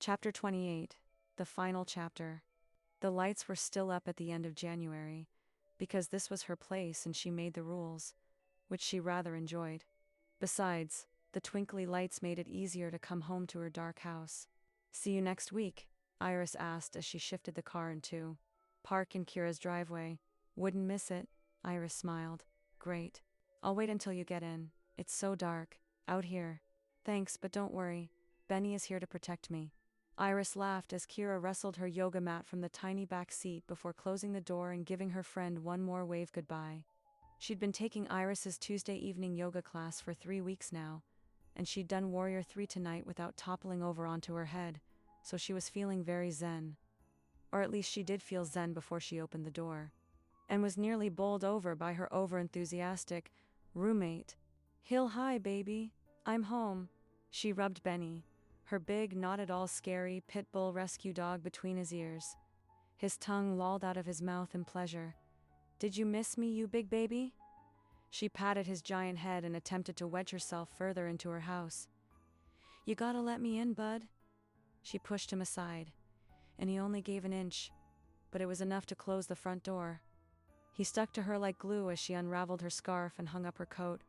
Chapter 28. The final chapter. The lights were still up at the end of January, because this was her place and she made the rules, which she rather enjoyed. Besides, the twinkly lights made it easier to come home to her dark house. "See you next week?" Iris asked as she shifted the car into park in Kira's driveway. "Wouldn't miss it," Iris smiled. "Great. I'll wait until you get in. It's so dark out here." "Thanks, but don't worry. Benny is here to protect me." Iris laughed as Kira wrestled her yoga mat from the tiny back seat before closing the door and giving her friend one more wave goodbye. She'd been taking Iris's Tuesday evening yoga class for 3 weeks now, and she'd done Warrior 3 tonight without toppling over onto her head, so she was feeling very zen. Or at least she did feel zen before she opened the door. And was nearly bowled over by her over-enthusiastic roommate. "Hill hi, baby. I'm home." She rubbed Benny, her big, not at all scary pit bull rescue dog, between his ears. His tongue lolled out of his mouth in pleasure. "Did you miss me, you big baby?" She patted his giant head and attempted to wedge herself further into her house. "You gotta let me in, bud." She pushed him aside, and he only gave an inch, but it was enough to close the front door. He stuck to her like glue as she unraveled her scarf and hung up her coat.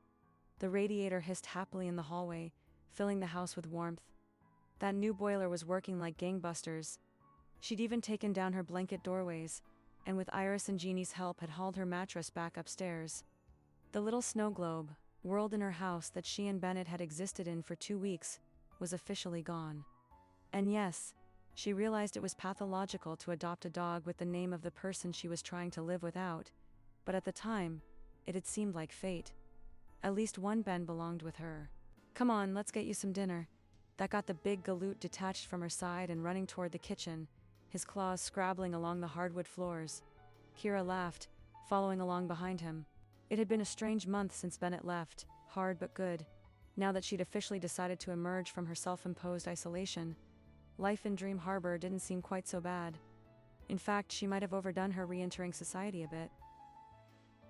The radiator hissed happily in the hallway, filling the house with warmth. That new boiler was working like gangbusters. She'd even taken down her blanket doorways, and with Iris and Jeannie's help had hauled her mattress back upstairs. The little snow globe, world in her house that she and Bennett had existed in for 2 weeks, was officially gone. And yes, she realized it was pathological to adopt a dog with the name of the person she was trying to live without, but at the time, it had seemed like fate. At least one Ben belonged with her. "Come on, let's get you some dinner." That got the big galoot detached from her side and running toward the kitchen, his claws scrabbling along the hardwood floors. Kira laughed, following along behind him. It had been a strange month since Bennett left, hard but good. Now that she'd officially decided to emerge from her self-imposed isolation, life in Dream Harbor didn't seem quite so bad. In fact, she might have overdone her re-entering society a bit.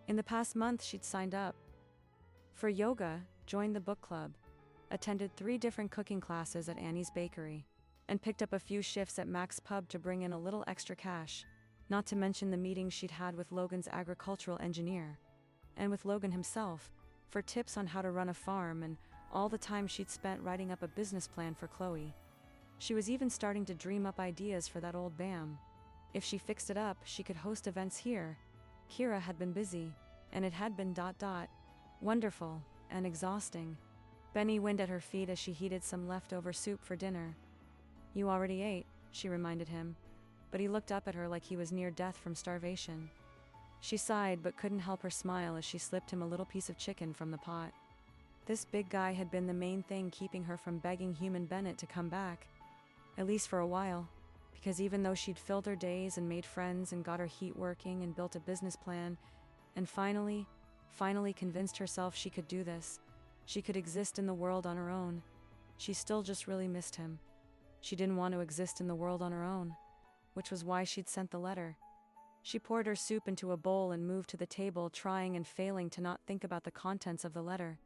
In the past month, she'd signed up for yoga, joined the book club, attended 3 different cooking classes at Annie's Bakery, and picked up a few shifts at Mac's Pub to bring in a little extra cash, not to mention the meetings she'd had with Logan's agricultural engineer, and with Logan himself, for tips on how to run a farm, and all the time she'd spent writing up a business plan for Chloe. She was even starting to dream up ideas for that old BAM. If she fixed it up, she could host events here. Kira had been busy, and it had been ... wonderful, and exhausting. Benny winced at her feet as she heated some leftover soup for dinner. "You already ate," she reminded him, but he looked up at her like he was near death from starvation. She sighed but couldn't help her smile as she slipped him a little piece of chicken from the pot. This big guy had been the main thing keeping her from begging human Bennett to come back, at least for a while, because even though she'd filled her days and made friends and got her heat working and built a business plan, and finally convinced herself she could do this, she could exist in the world on her own, she still just really missed him. She didn't want to exist in the world on her own, which was why she'd sent the letter. She poured her soup into a bowl and moved to the table, trying and failing to not think about the contents of the letter.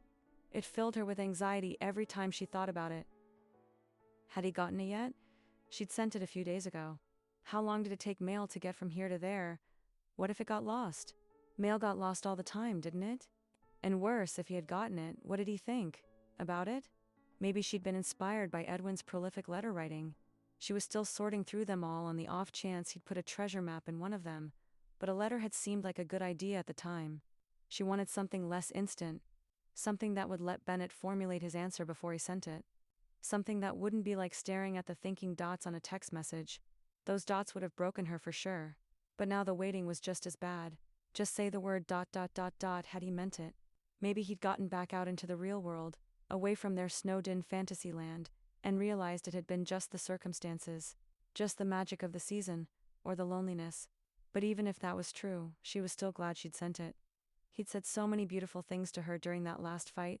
It filled her with anxiety every time she thought about it. Had he gotten it yet? She'd sent it a few days ago. How long did it take mail to get from here to there? What if it got lost? Mail got lost all the time, didn't it? And worse, if he had gotten it, what did he think about it? Maybe she'd been inspired by Edwin's prolific letter writing. She was still sorting through them all on the off chance he'd put a treasure map in one of them, but a letter had seemed like a good idea at the time. She wanted something less instant, something that would let Bennett formulate his answer before he sent it. Something that wouldn't be like staring at the thinking dots on a text message. Those dots would have broken her for sure. But now the waiting was just as bad. Just say the word ... had he meant it. Maybe he'd gotten back out into the real world, away from their snowed-in fantasy land, and realized it had been just the circumstances, just the magic of the season, or the loneliness. But even if that was true, she was still glad she'd sent it. He'd said so many beautiful things to her during that last fight,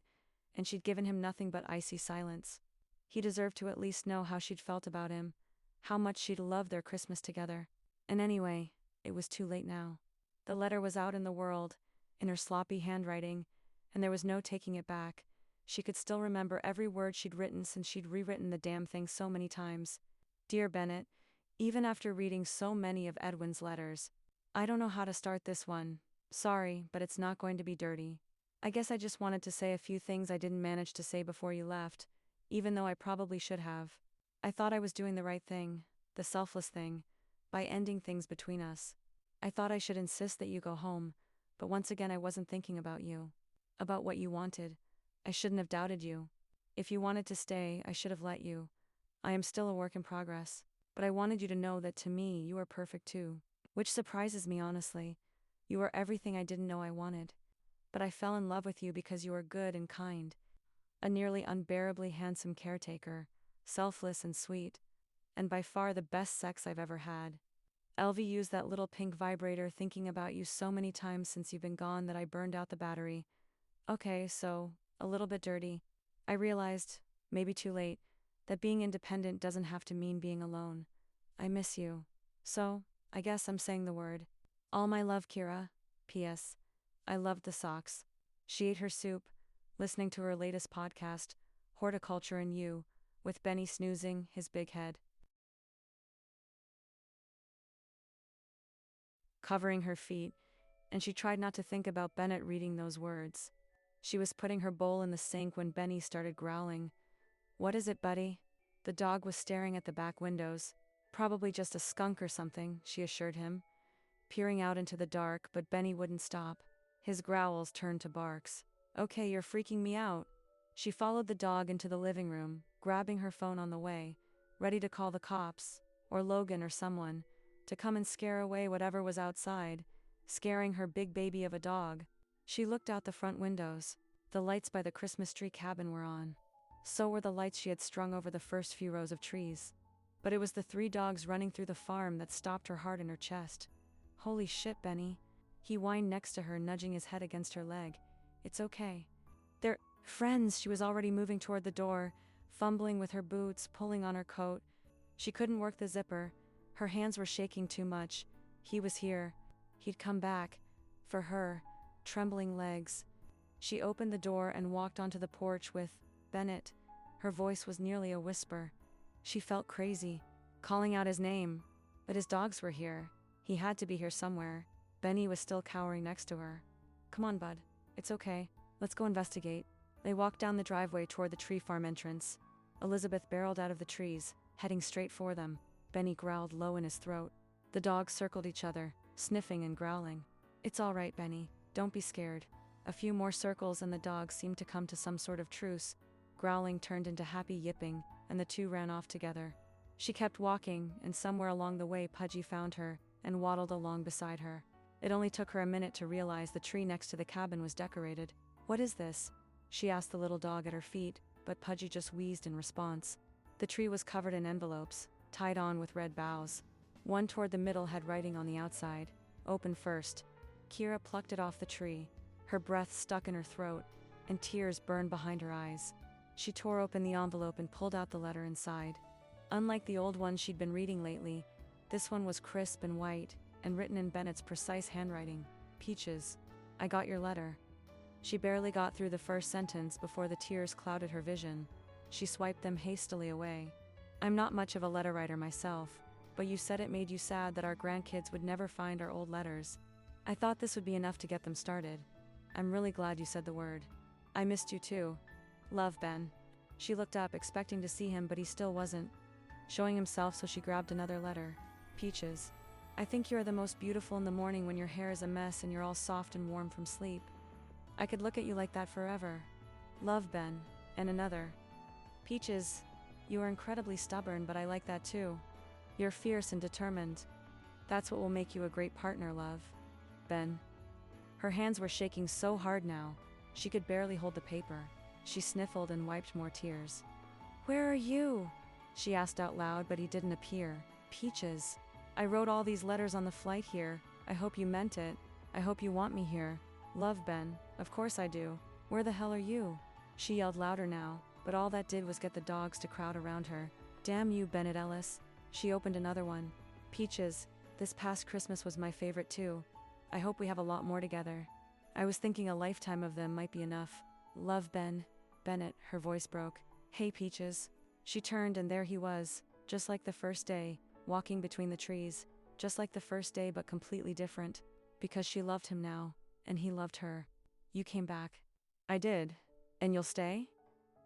and she'd given him nothing but icy silence. He deserved to at least know how she'd felt about him, how much she'd loved their Christmas together. And anyway, it was too late now. The letter was out in the world, in her sloppy handwriting, and there was no taking it back. She could still remember every word she'd written since she'd rewritten the damn thing so many times. Dear Bennett, even after reading so many of Edwin's letters, I don't know how to start this one. Sorry, but it's not going to be dirty. I guess I just wanted to say a few things I didn't manage to say before you left, even though I probably should have. I thought I was doing the right thing, the selfless thing, by ending things between us. I thought I should insist that you go home, but once again I wasn't thinking about you. About what you wanted. I shouldn't have doubted you. If you wanted to stay, I should have let you. I am still a work in progress, but I wanted you to know that to me you are perfect too. Which surprises me honestly. You are everything I didn't know I wanted. But I fell in love with you because you are good and kind. A nearly unbearably handsome caretaker, selfless and sweet, and by far the best sex I've ever had. Elvie used that little pink vibrator thinking about you so many times since you've been gone that I burned out the battery. Okay, so, a little bit dirty. I realized, maybe too late, that being independent doesn't have to mean being alone. I miss you. So, I guess I'm saying the word. All my love, Kira. P.S. I loved the socks. She ate her soup, listening to her latest podcast, Horticulture and You, with Benny snoozing his big head, covering her feet, and she tried not to think about Bennett reading those words. She was putting her bowl in the sink when Benny started growling. What is it, buddy? The dog was staring at the back windows. Probably just a skunk or something, she assured him, peering out into the dark, but Benny wouldn't stop. His growls turned to barks. Okay, you're freaking me out. She followed the dog into the living room, grabbing her phone on the way, ready to call the cops, or Logan or someone, to come and scare away whatever was outside, scaring her big baby of a dog. She looked out the front windows. The lights by the Christmas tree cabin were on. So were the lights she had strung over the first few rows of trees. But it was the 3 dogs running through the farm that stopped her heart in her chest. Holy shit, Benny. He whined next to her, nudging his head against her leg. It's okay. They're friends. She was already moving toward the door, fumbling with her boots, pulling on her coat. She couldn't work the zipper. Her hands were shaking too much. He was here. He'd come back. For her. Trembling legs. She opened the door and walked onto the porch with Bennett. Her voice was nearly a whisper. She felt crazy, calling out his name. But his dogs were here. He had to be here somewhere. Benny was still cowering next to her. Come on, bud. It's okay. Let's go investigate. They walked down the driveway toward the tree farm entrance. Elizabeth barreled out of the trees, heading straight for them. Benny growled low in his throat. The dogs circled each other, sniffing and growling. It's all right, Benny. Don't be scared. A few more circles and the dogs seemed to come to some sort of truce. Growling turned into happy yipping, and the two ran off together. She kept walking, and somewhere along the way Pudgy found her and waddled along beside her. It only took her a minute to realize the tree next to the cabin was decorated. What is this? She asked the little dog at her feet, but Pudgy just wheezed in response. The tree was covered in envelopes, tied on with red boughs. One toward the middle had writing on the outside. Open first. Kira plucked it off the tree. Her breath stuck in her throat, and tears burned behind her eyes. She tore open the envelope and pulled out the letter inside. Unlike the old one she'd been reading lately, this one was crisp and white, and written in Bennett's precise handwriting. Peaches, I got your letter. She barely got through the first sentence before the tears clouded her vision. She swiped them hastily away. I'm not much of a letter writer myself, but you said it made you sad that our grandkids would never find our old letters. I thought this would be enough to get them started. I'm really glad you said the word. I missed you too. Love, Ben. She looked up, expecting to see him, but he still wasn't showing himself, so she grabbed another letter. Peaches, I think you are the most beautiful in the morning when your hair is a mess and you're all soft and warm from sleep. I could look at you like that forever. Love, Ben. And another. Peaches, you are incredibly stubborn, but I like that too. You're fierce and determined. That's what will make you a great partner, love. Ben. Her hands were shaking so hard now, she could barely hold the paper. She sniffled and wiped more tears. Where are you? She asked out loud, but he didn't appear. Peaches, I wrote all these letters on the flight here. I hope you meant it. I hope you want me here. Love, Ben. Of course I do. Where the hell are you? She yelled louder now, but all that did was get the dogs to crowd around her. Damn you, Bennett Ellis. She opened another one. Peaches, this past Christmas was my favorite too. I hope we have a lot more together. I was thinking a lifetime of them might be enough. Love, Ben. Bennett, her voice broke. Hey, Peaches. She turned and there he was, just like the first day, walking between the trees, just like the first day but completely different, because she loved him now, and he loved her. You came back. I did. And you'll stay?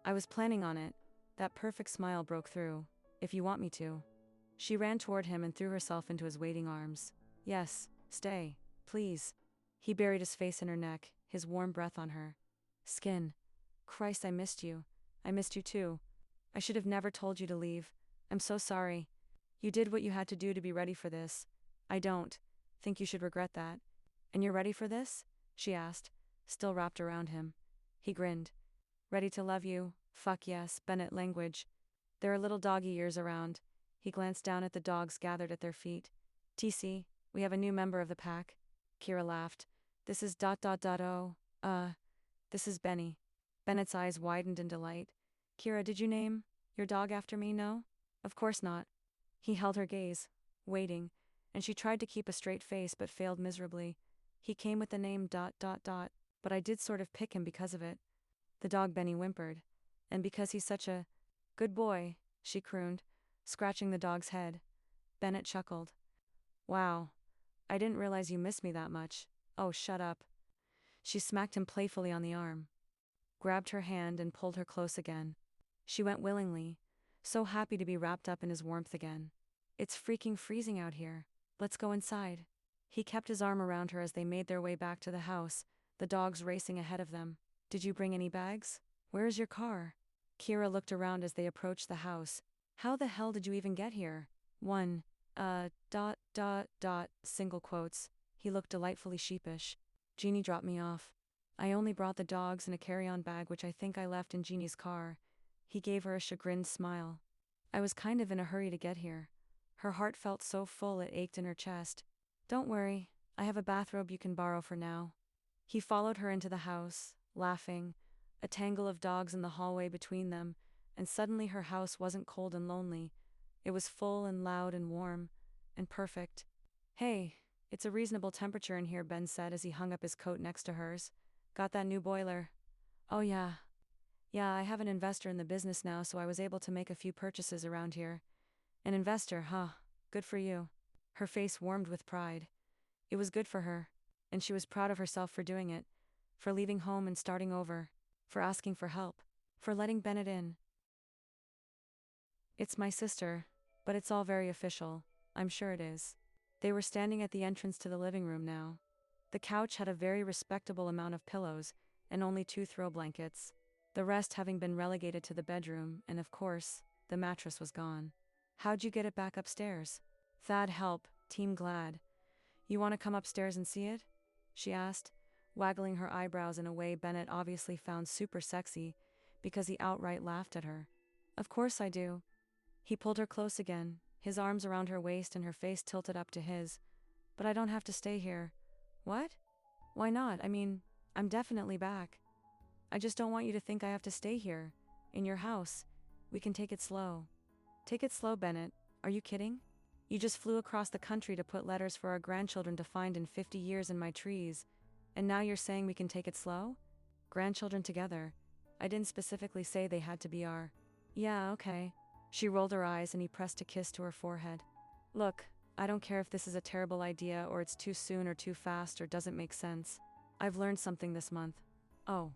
I was planning on it. That perfect smile broke through. If you want me to. She ran toward him and threw herself into his waiting arms. Yes, stay, please. He buried his face in her neck, his warm breath on her skin. Christ, I missed you. I missed you too. I should have never told you to leave. I'm so sorry. You did what you had to do to be ready for this. I don't think you should regret that. And you're ready for this? She asked, still wrapped around him. He grinned. Ready to love you? Fuck yes, Bennett language. There are little doggy ears around. He glanced down at the dogs gathered at their feet. TC, we have a new member of the pack. Kira laughed. This is ... This is Benny. Bennett's eyes widened in delight. Kira, did you name your dog after me? No? Of course not. He held her gaze, waiting, and she tried to keep a straight face but failed miserably. He came with the name ... but I did sort of pick him because of it. The dog Benny whimpered. And because he's such a good boy, she crooned, scratching the dog's head. Bennett chuckled. Wow. I didn't realize you missed me that much. Oh, shut up. She smacked him playfully on the arm, grabbed her hand and pulled her close again. She went willingly, so happy to be wrapped up in his warmth again. It's freaking freezing out here. Let's go inside. He kept his arm around her as they made their way back to the house, the dogs racing ahead of them. Did you bring any bags? Where is your car? Kira looked around as they approached the house. How the hell did you even get here? Single quotes. He looked delightfully sheepish. Jeannie dropped me off. I only brought the dogs and a carry-on bag which I think I left in Jeannie's car. He gave her a chagrined smile. I was kind of in a hurry to get here. Her heart felt so full it ached in her chest. Don't worry, I have a bathrobe you can borrow for now. He followed her into the house, laughing, a tangle of dogs in the hallway between them, and suddenly her house wasn't cold and lonely. It was full and loud and warm, and perfect. Hey, it's a reasonable temperature in here, Ben said as he hung up his coat next to hers. Got that new boiler? Oh yeah. Yeah, I have an investor in the business now, so I was able to make a few purchases around here. An investor, huh? Good for you. Her face warmed with pride. It was good for her, and she was proud of herself for doing it, for leaving home and starting over, for asking for help, for letting Bennett in. It's my sister, but it's all very official. I'm sure it is. They were standing at the entrance to the living room now. The couch had a very respectable amount of pillows, and only 2 throw blankets. The rest having been relegated to the bedroom, and of course, the mattress was gone. How'd you get it back upstairs? Thad help, team glad. You want to come upstairs and see it? She asked, waggling her eyebrows in a way Bennett obviously found super sexy, because he outright laughed at her. Of course I do. He pulled her close again, his arms around her waist and her face tilted up to his. But I don't have to stay here. What? Why not? I mean, I'm definitely back. I just don't want you to think I have to stay here. In your house. We can take it slow. Take it slow, Bennett. Are you kidding? You just flew across the country to put letters for our grandchildren to find in 50 years in my trees, and now you're saying we can take it slow? Grandchildren together. I didn't specifically say they had to be our... Yeah, okay. She rolled her eyes and he pressed a kiss to her forehead. Look, I don't care if this is a terrible idea or it's too soon or too fast or doesn't make sense. I've learned something this month. Oh.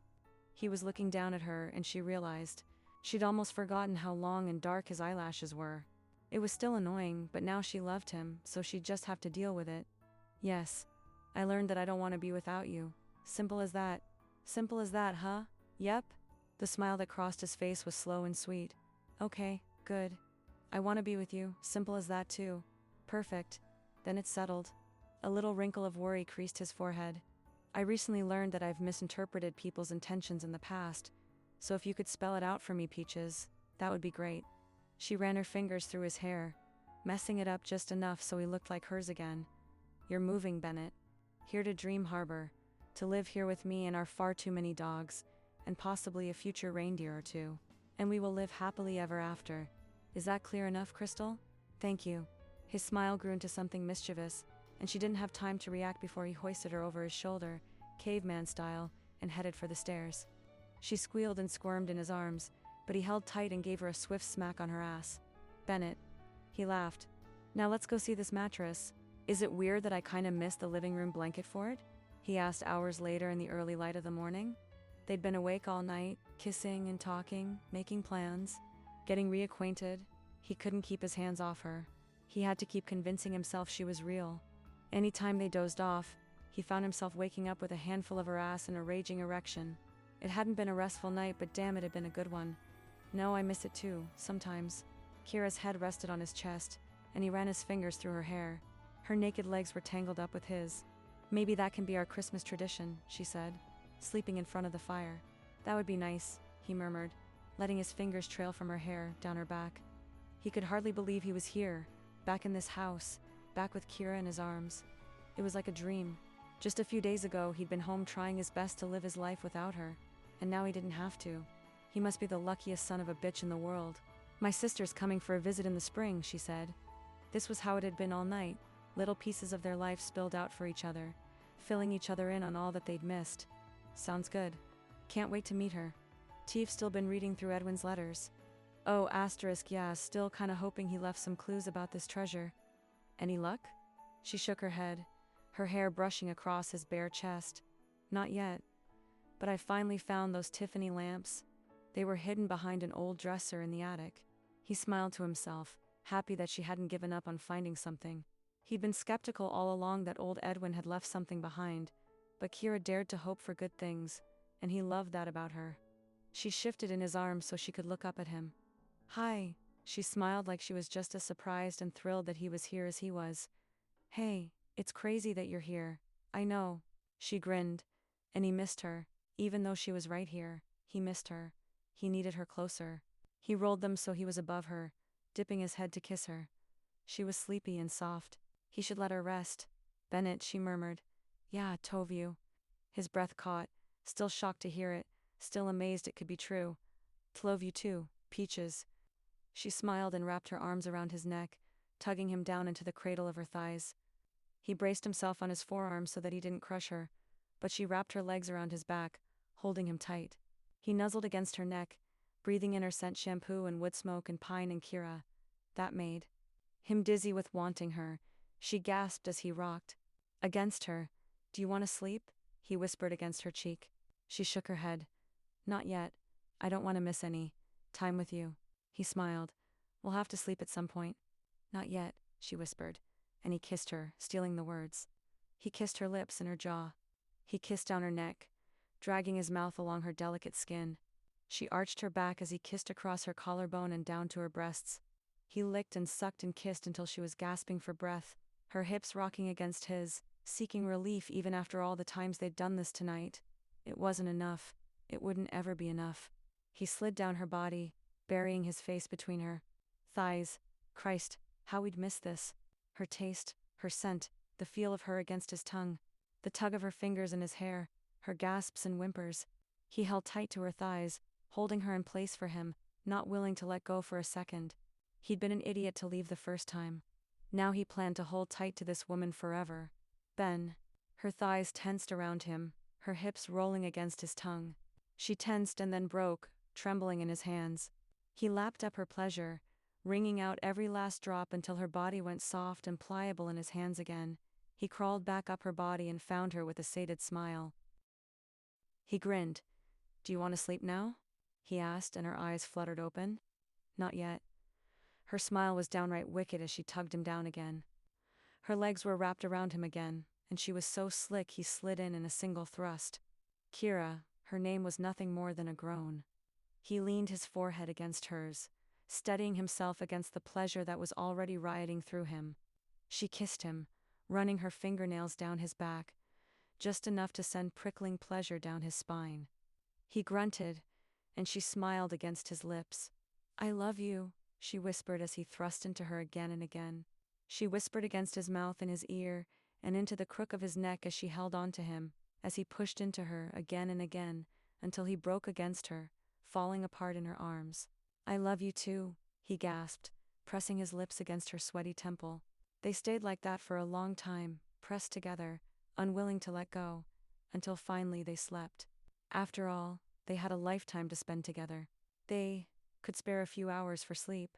He was looking down at her and she realized she'd almost forgotten how long and dark his eyelashes were. It was still annoying, but now she loved him, so she'd just have to deal with it. Yes. I learned that I don't want to be without you. Simple as that. Simple as that, huh? Yep. The smile that crossed his face was slow and sweet. Okay, good. I want to be with you, simple as that too. Perfect. Then it settled. A little wrinkle of worry creased his forehead. I recently learned that I've misinterpreted people's intentions in the past, so if you could spell it out for me, Peaches, that would be great. She ran her fingers through his hair, messing it up just enough so he looked like hers again. You're moving, Bennett. Here to Dream Harbor, to live here with me and our far too many dogs, and possibly a future reindeer or two. And we will live happily ever after. Is that clear enough, Crystal? Thank you. His smile grew into something mischievous, and she didn't have time to react before he hoisted her over his shoulder, caveman style, and headed for the stairs. She squealed and squirmed in his arms, but he held tight and gave her a swift smack on her ass. Bennett, He laughed. Now let's go see this mattress. Is it weird that I kinda miss the living room blanket for it? He asked hours later in the early light of the morning. They'd been awake all night, kissing and talking, making plans, getting reacquainted. He couldn't keep his hands off her. He had to keep convincing himself she was real. Anytime they dozed off, he found himself waking up with a handful of her ass and a raging erection. It hadn't been a restful night, but damn, it had been a good one. No, I miss it too, sometimes. Kira's head rested on his chest, and he ran his fingers through her hair. Her naked legs were tangled up with his. Maybe that can be our Christmas tradition, she said, sleeping in front of the fire. That would be nice, he murmured, letting his fingers trail from her hair, down her back. He could hardly believe he was here, back in this house, back with Kira in his arms. It was like a dream. Just a few days ago, he'd been home trying his best to live his life without her, and now he didn't have to. He must be the luckiest son of a bitch in the world. My sister's coming for a visit in the spring, she said. This was how it had been all night. Little pieces of their life spilled out for each other, filling each other in on all that they'd missed. Sounds good. Can't wait to meet her. Teef's still been reading through Edwin's letters. Oh, yeah, still kinda hoping he left some clues about this treasure. Any luck? She shook her head, her hair brushing across his bare chest. Not yet. But I finally found those Tiffany lamps. They were hidden behind an old dresser in the attic. He smiled to himself, happy that she hadn't given up on finding something. He'd been skeptical all along that old Edwin had left something behind, but Kira dared to hope for good things, and he loved that about her. She shifted in his arms so she could look up at him. Hi, she smiled like she was just as surprised and thrilled that he was here as he was. Hey, it's crazy that you're here. I know. She grinned, and he missed her, even though she was right here. He missed her. He needed her closer. He rolled them so he was above her, dipping his head to kiss her. She was sleepy and soft. He should let her rest. Bennett, she murmured. Yeah, Tovio. His breath caught, still shocked to hear it, still amazed it could be true. Tlove you too, Peaches. She smiled and wrapped her arms around his neck, tugging him down into the cradle of her thighs. He braced himself on his forearms so that he didn't crush her, but she wrapped her legs around his back, holding him tight. He nuzzled against her neck, breathing in her scent shampoo and wood smoke and pine and Kira. That made him dizzy with wanting her. She gasped as he rocked against her. Do you want to sleep? He whispered against her cheek. She shook her head. Not yet. I don't want to miss any time with you. He smiled. We'll have to sleep at some point. Not yet, she whispered, and he kissed her, stealing the words. He kissed her lips and her jaw. He kissed down her neck, dragging his mouth along her delicate skin. She arched her back as he kissed across her collarbone and down to her breasts. He licked and sucked and kissed until she was gasping for breath, her hips rocking against his, seeking relief even after all the times they'd done this tonight. It wasn't enough. It wouldn't ever be enough. He slid down her body, burying his face between her thighs. Christ, how we'd miss this. Her taste, her scent, the feel of her against his tongue, the tug of her fingers in his hair, her gasps and whimpers. He held tight to her thighs, holding her in place for him, not willing to let go for a second. He'd been an idiot to leave the first time. Now he planned to hold tight to this woman forever. Ben. Her thighs tensed around him, her hips rolling against his tongue. She tensed and then broke, trembling in his hands. He lapped up her pleasure, wringing out every last drop until her body went soft and pliable in his hands again. He crawled back up her body and found her with a sated smile. He grinned. Do you want to sleep now? He asked, and her eyes fluttered open. Not yet. Her smile was downright wicked as she tugged him down again. Her legs were wrapped around him again, and she was so slick he slid in a single thrust. Kira, her name was nothing more than a groan. He leaned his forehead against hers, steadying himself against the pleasure that was already rioting through him. She kissed him, running her fingernails down his back, just enough to send prickling pleasure down his spine. He grunted, and she smiled against his lips. I love you, she whispered as he thrust into her again and again. She whispered against his mouth in his ear, and into the crook of his neck as she held on to him, as he pushed into her again and again, until he broke against her, falling apart in her arms. I love you too, he gasped, pressing his lips against her sweaty temple. They stayed like that for a long time, pressed together, unwilling to let go, until finally they slept. After all, they had a lifetime to spend together. They could spare a few hours for sleep.